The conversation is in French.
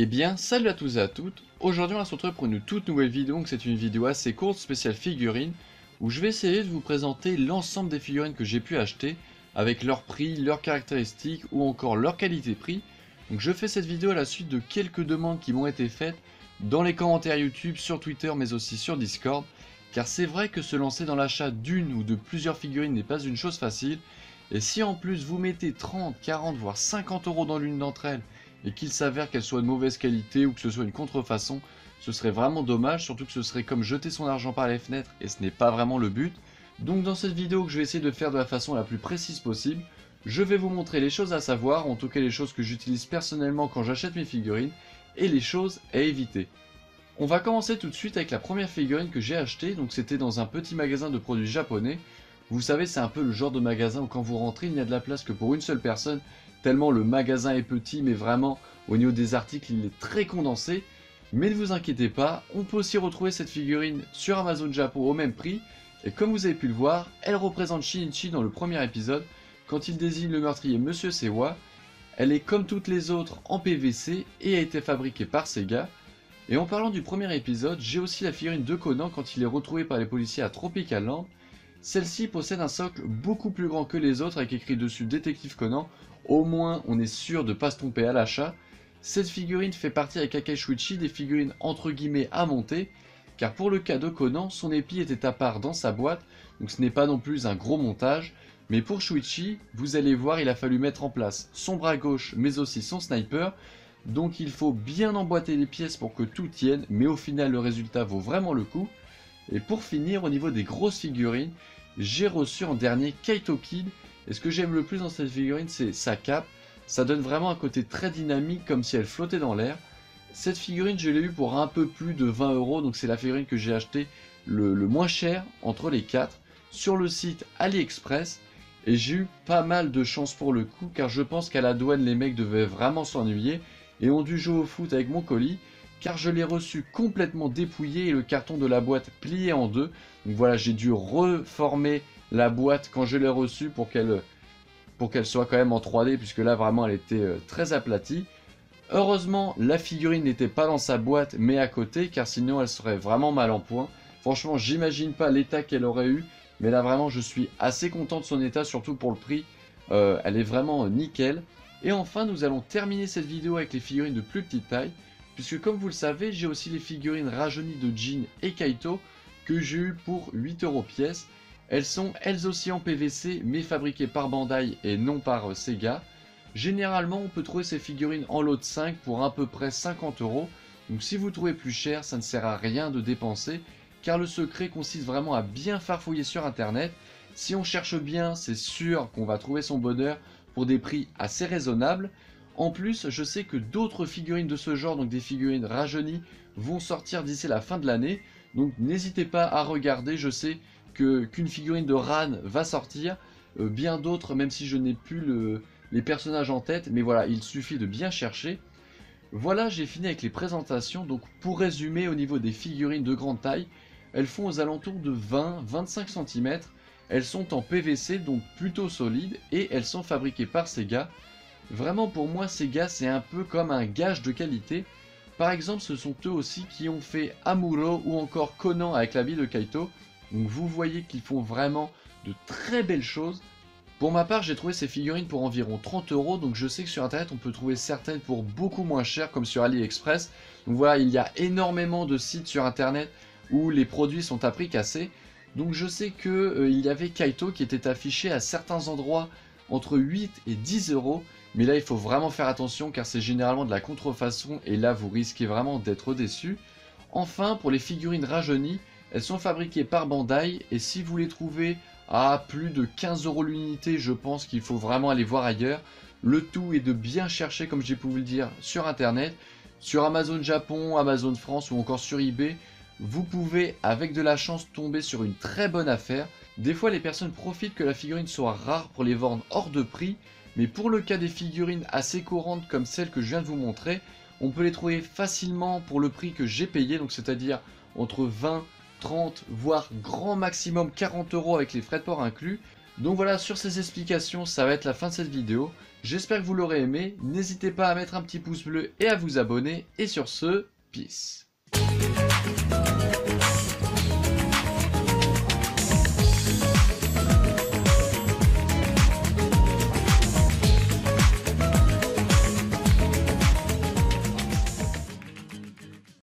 Eh bien, salut à tous et à toutes. Aujourd'hui, on va se retrouver pour une toute nouvelle vidéo. Donc, c'est une vidéo assez courte, spéciale figurines, où je vais essayer de vous présenter l'ensemble des figurines que j'ai pu acheter, avec leur prix, leurs caractéristiques ou encore leur qualité-prix. Donc, je fais cette vidéo à la suite de quelques demandes qui m'ont été faites dans les commentaires YouTube, sur Twitter, mais aussi sur Discord. Car c'est vrai que se lancer dans l'achat d'une ou de plusieurs figurines n'est pas une chose facile. Et si en plus vous mettez 30, 40, voire 50 € dans l'une d'entre elles, et qu'il s'avère qu'elle soit de mauvaise qualité ou que ce soit une contrefaçon, ce serait vraiment dommage, surtout que ce serait comme jeter son argent par les fenêtres et ce n'est pas vraiment le but. Donc dans cette vidéo que je vais essayer de faire de la façon la plus précise possible, je vais vous montrer les choses à savoir, en tout cas les choses que j'utilise personnellement quand j'achète mes figurines, et les choses à éviter. On va commencer tout de suite avec la première figurine que j'ai achetée, donc c'était dans un petit magasin de produits japonais. Vous savez, c'est un peu le genre de magasin où quand vous rentrez, il n'y a de la place que pour une seule personne, tellement le magasin est petit, mais vraiment, au niveau des articles, il est très condensé. Mais ne vous inquiétez pas, on peut aussi retrouver cette figurine sur Amazon Japon au même prix, et comme vous avez pu le voir, elle représente Shinichi dans le premier épisode, quand il désigne le meurtrier Monsieur Sewa. Elle est comme toutes les autres en PVC et a été fabriquée par Sega. Et en parlant du premier épisode, j'ai aussi la figurine de Conan quand il est retrouvé par les policiers à Tropical Land. Celle-ci possède un socle beaucoup plus grand que les autres avec écrit dessus Détective Conan, au moins on est sûr de ne pas se tromper à l'achat. Cette figurine fait partie avec Akai Shuichi des figurines entre guillemets à monter, car pour le cas de Conan, son épi était à part dans sa boîte, donc ce n'est pas non plus un gros montage, mais pour Shuichi, vous allez voir, il a fallu mettre en place son bras gauche mais aussi son sniper, donc il faut bien emboîter les pièces pour que tout tienne, mais au final le résultat vaut vraiment le coup. Et pour finir, au niveau des grosses figurines, j'ai reçu en dernier Kaito Kid. Et ce que j'aime le plus dans cette figurine, c'est sa cape. Ça donne vraiment un côté très dynamique, comme si elle flottait dans l'air. Cette figurine, je l'ai eu pour un peu plus de 20 €, donc c'est la figurine que j'ai acheté le moins cher entre les quatre, sur le site AliExpress. Et j'ai eu pas mal de chance pour le coup, car je pense qu'à la douane, les mecs devaient vraiment s'ennuyer, et ont dû jouer au foot avec mon colis, car je l'ai reçu complètement dépouillé et le carton de la boîte plié en deux. Donc voilà, j'ai dû reformer la boîte quand je l'ai reçue pour qu'elle soit quand même en 3D, puisque là vraiment elle était très aplatie. Heureusement, la figurine n'était pas dans sa boîte mais à côté, car sinon elle serait vraiment mal en point. Franchement, j'imagine pas l'état qu'elle aurait eu, mais là vraiment je suis assez content de son état, surtout pour le prix. Elle est vraiment nickel. Et enfin, nous allons terminer cette vidéo avec les figurines de plus petite taille, puisque comme vous le savez, j'ai aussi les figurines rajeunies de Jin et Kaito, que j'ai eu pour 8 € pièce. Elles sont elles aussi en PVC, mais fabriquées par Bandai et non par Sega. Généralement, on peut trouver ces figurines en lot de 5 pour à peu près 50 €. Donc si vous trouvez plus cher, ça ne sert à rien de dépenser, car le secret consiste vraiment à bien farfouiller sur internet. Si on cherche bien, c'est sûr qu'on va trouver son bonheur pour des prix assez raisonnables. En plus, je sais que d'autres figurines de ce genre, donc des figurines rajeunies, vont sortir d'ici la fin de l'année. Donc n'hésitez pas à regarder, je sais qu'une figurine de Ran va sortir. Bien d'autres, même si je n'ai plus les personnages en tête, mais voilà, il suffit de bien chercher. Voilà, j'ai fini avec les présentations. Donc pour résumer, au niveau des figurines de grande taille, elles font aux alentours de 20-25 cm. Elles sont en PVC, donc plutôt solides, et elles sont fabriquées par Sega. Vraiment pour moi, Sega c'est un peu comme un gage de qualité. Par exemple, ce sont eux aussi qui ont fait Amuro ou encore Conan avec la vie de Kaito. Donc vous voyez qu'ils font vraiment de très belles choses. Pour ma part, j'ai trouvé ces figurines pour environ 30 €, donc je sais que sur internet on peut trouver certaines pour beaucoup moins cher, comme sur AliExpress. Donc voilà, il y a énormément de sites sur internet où les produits sont à prix cassé. Donc je sais que il y avait Kaito qui était affiché à certains endroits entre 8 et 10 €. Mais là, il faut vraiment faire attention car c'est généralement de la contrefaçon et là, vous risquez vraiment d'être déçu. Enfin, pour les figurines rajeunies, elles sont fabriquées par Bandai et si vous les trouvez à plus de 15 € l'unité, je pense qu'il faut vraiment aller voir ailleurs. Le tout est de bien chercher, comme j'ai pu vous le dire, sur internet, sur Amazon Japon, Amazon France ou encore sur eBay. Vous pouvez, avec de la chance, tomber sur une très bonne affaire. Des fois, les personnes profitent que la figurine soit rare pour les vendre hors de prix. Mais pour le cas des figurines assez courantes comme celles que je viens de vous montrer, on peut les trouver facilement pour le prix que j'ai payé, donc c'est-à-dire entre 20, 30, voire grand maximum 40 € avec les frais de port inclus. Donc voilà, sur ces explications, ça va être la fin de cette vidéo. J'espère que vous l'aurez aimé. N'hésitez pas à mettre un petit pouce bleu et à vous abonner. Et sur ce, peace.